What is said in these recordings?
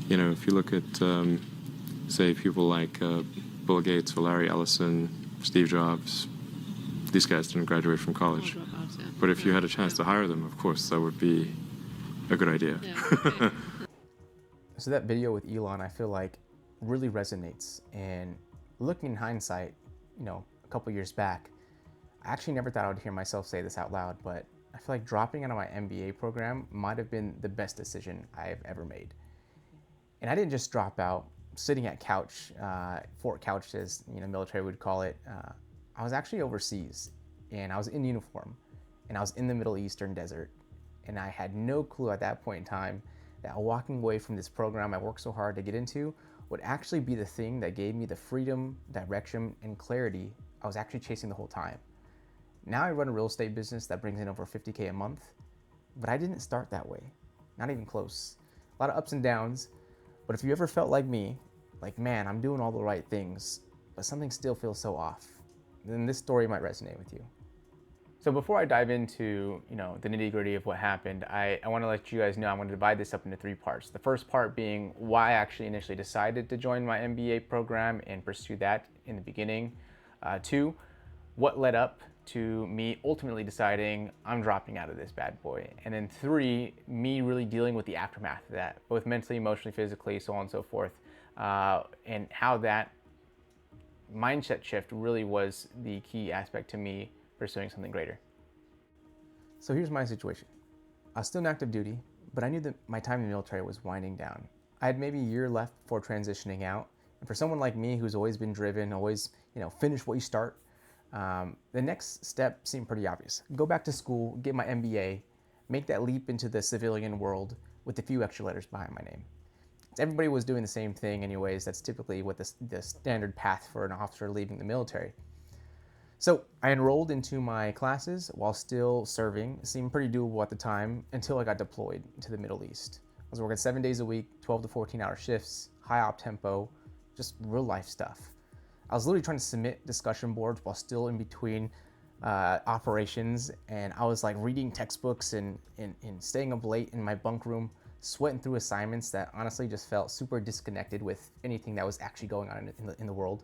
If you look at, say, people like Bill Gates or Larry Ellison, Steve Jobs, these guys didn't graduate from college. Dropouts, yeah. But if you had a chance to hire them, of course, that would be a good idea. Yeah. So that video with Elon, I feel like really resonates. And looking in hindsight, a couple years back, I actually never thought I would hear myself say this out loud, but I feel like dropping out of my MBA program might have been the best decision I've ever made. And I didn't just drop out sitting at couch, Fort Couch as military would call it. I was actually overseas, and I was in uniform, and I was in the Middle Eastern desert, and I had no clue at that point in time that walking away from this program I worked so hard to get into would actually be the thing that gave me the freedom, direction, and clarity I was actually chasing the whole time. Now I run a real estate business that brings in over $50K a month, but I didn't start that way, not even close. A lot of ups and downs, but if you ever felt like me, like, man, I'm doing all the right things, but something still feels so off, then this story might resonate with you. So before I dive into, the nitty-gritty of what happened, I want to let you guys know I'm going to divide this up into 3 parts. The first part being why I actually initially decided to join my MBA program and pursue that in the beginning. 2, what led up to me ultimately deciding I'm dropping out of this bad boy. And then 3, me really dealing with the aftermath of that, both mentally, emotionally, physically, so on and so forth, and how that mindset shift really was the key aspect to me pursuing something greater. So here's my situation. I was still in active duty, but I knew that my time in the military was winding down. I had maybe a year left before transitioning out. And for someone like me who's always been driven, always, finish what you start, the next step seemed pretty obvious. Go back to school, get my MBA, make that leap into the civilian world with a few extra letters behind my name. Everybody was doing the same thing anyways. That's typically what the standard path for an officer leaving the military. So I enrolled into my classes while still serving. It seemed pretty doable at the time until I got deployed to the Middle East. I was working 7 days a week, 12 to 14 hour shifts, high op tempo, just real life stuff. I was literally trying to submit discussion boards while still in between operations, and I was like reading textbooks and staying up late in my bunk room, sweating through assignments that honestly just felt super disconnected with anything that was actually going on in the world.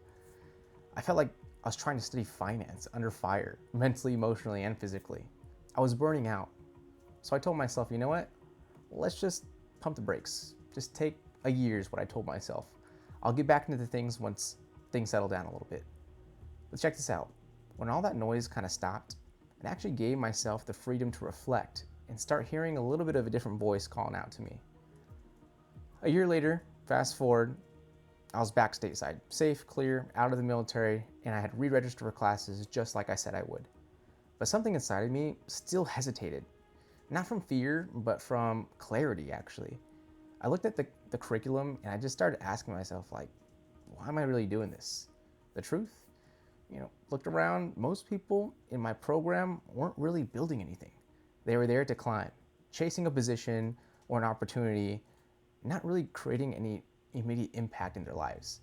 I felt like I was trying to study finance under fire, mentally, emotionally, and physically. I was burning out. So I told myself, you know what? Let's just pump the brakes. Just take a year is what I told myself. I'll get back into the things once things settle down a little bit. But check this out. When all that noise kind of stopped, it actually gave myself the freedom to reflect and start hearing a little bit of a different voice calling out to me. A year later, fast forward, I was back stateside, safe, clear, out of the military, and I had re-registered for classes just like I said I would. But something inside of me still hesitated. Not from fear, but from clarity, actually. I looked at the curriculum and I just started asking myself, like, why am I really doing this? The truth? Looked around, most people in my program weren't really building anything. They were there to climb, chasing a position or an opportunity, not really creating any immediate impact in their lives.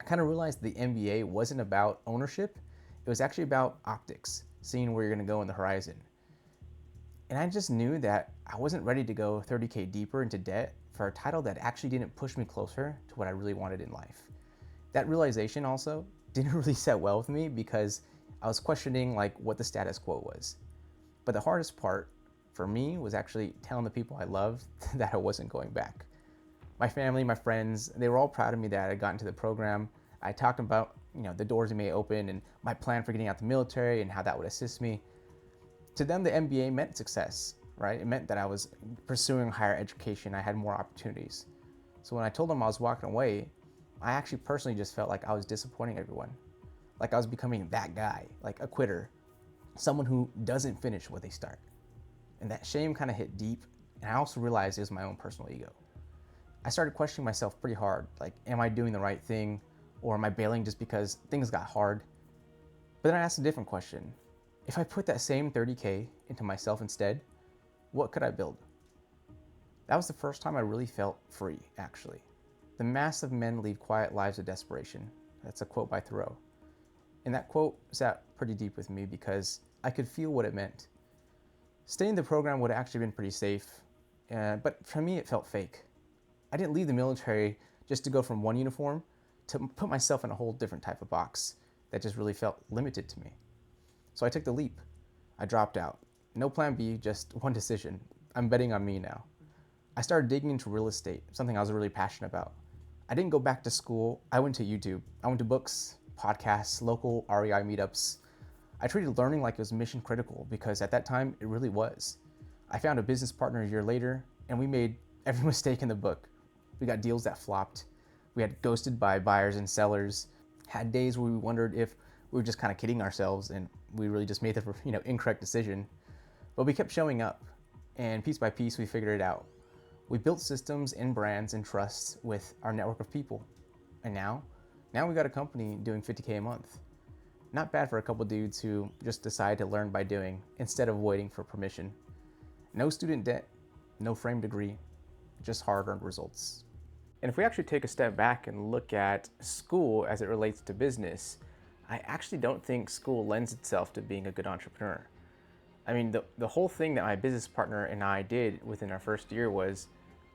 I kind of realized the MBA wasn't about ownership. It was actually about optics, seeing where you're going to go in the horizon. And I just knew that I wasn't ready to go 30K deeper into debt for a title that actually didn't push me closer to what I really wanted in life. That realization also didn't really set well with me because I was questioning what the status quo was. But the hardest part for me was actually telling the people I loved that I wasn't going back. My family, my friends, they were all proud of me that I got into the program. I talked about, the doors it may open and my plan for getting out the military and how that would assist me. To them, the MBA meant success, right? It meant that I was pursuing higher education. I had more opportunities. So when I told them I was walking away, I actually personally just felt like I was disappointing everyone. Like I was becoming that guy, like a quitter, someone who doesn't finish what they start. And that shame kind of hit deep. And I also realized it was my own personal ego. I started questioning myself pretty hard. Like, am I doing the right thing? Or am I bailing just because things got hard? But then I asked a different question. If I put that same 30K into myself instead, what could I build? That was the first time I really felt free, actually. The mass of men lead quiet lives of desperation. That's a quote by Thoreau. And that quote sat pretty deep with me because I could feel what it meant. Staying in the program would have actually been pretty safe, but for me it felt fake. I didn't leave the military just to go from one uniform to put myself in a whole different type of box that just really felt limited to me. So I took the leap. I dropped out. No plan B, just one decision. I'm betting on me now. I started digging into real estate, something I was really passionate about. I didn't go back to school. I went to YouTube. I went to books, podcasts, local REI meetups. I treated learning like it was mission critical because at that time it really was. I found a business partner a year later and we made every mistake in the book. We got deals that flopped. We had ghosted by buyers and sellers. Had days where we wondered if we were just kind of kidding ourselves and we really just made the incorrect decision. But we kept showing up and piece by piece we figured it out. We built systems and brands and trusts with our network of people. And now we got a company doing $50K a month. Not bad for a couple dudes who just decide to learn by doing instead of waiting for permission. No student debt, no frame degree, just hard-earned results. And if we actually take a step back and look at school as it relates to business, I actually don't think school lends itself to being a good entrepreneur. I mean, the whole thing that my business partner and I did within our first year was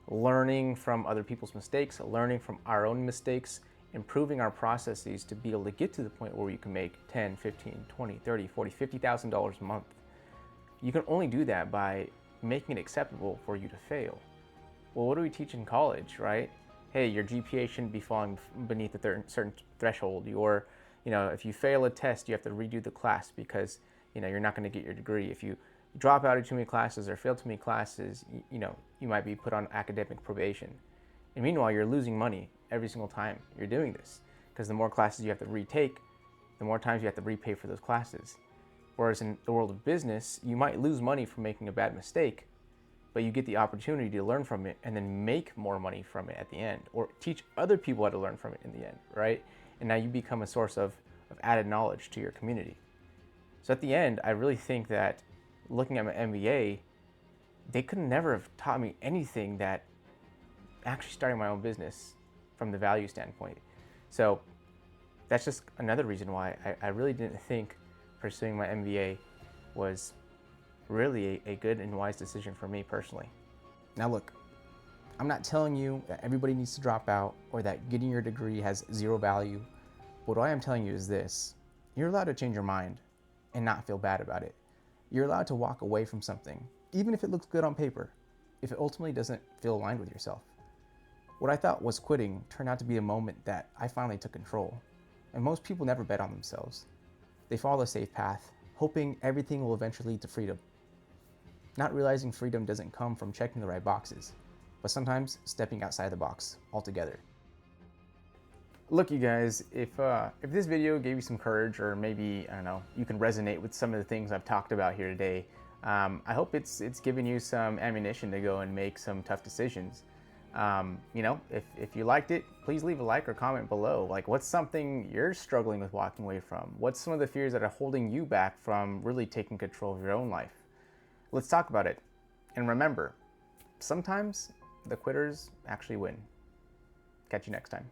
learning from other people's mistakes, learning from our own mistakes, improving our processes to be able to get to the point where you can make 10, 15, 20, 30, 40, $50,000 a month. You can only do that by making it acceptable for you to fail. Well, what do we teach in college, right? Hey, your GPA shouldn't be falling beneath a certain threshold. If you fail a test, you have to redo the class because you're not going to get your degree. If you drop out of too many classes or fail too many classes, you might be put on academic probation. And meanwhile, you're losing money every single time you're doing this because the more classes you have to retake, the more times you have to repay for those classes. Whereas in the world of business, you might lose money from making a bad mistake, but you get the opportunity to learn from it and then make more money from it at the end, or teach other people how to learn from it in the end, right? And now you become a source of added knowledge to your community. So at the end, I really think that looking at my MBA, they could never have taught me anything that actually starting my own business from the value standpoint. So that's just another reason why I really didn't think pursuing my MBA was really a good and wise decision for me personally. Now look, I'm not telling you that everybody needs to drop out or that getting your degree has zero value. What I am telling you is this: you're allowed to change your mind and not feel bad about it. You're allowed to walk away from something, even if it looks good on paper, if it ultimately doesn't feel aligned with yourself. What I thought was quitting turned out to be a moment that I finally took control. And most people never bet on themselves. They follow the safe path, hoping everything will eventually lead to freedom. Not realizing freedom doesn't come from checking the right boxes, but sometimes stepping outside the box altogether. Look, you guys, if this video gave you some courage, or maybe, I don't know, you can resonate with some of the things I've talked about here today, I hope it's given you some ammunition to go and make some tough decisions. If you liked it, please leave a like or comment below. Like, what's something you're struggling with walking away from? What's some of the fears that are holding you back from really taking control of your own life? Let's talk about it. And remember, sometimes the quitters actually win. Catch you next time.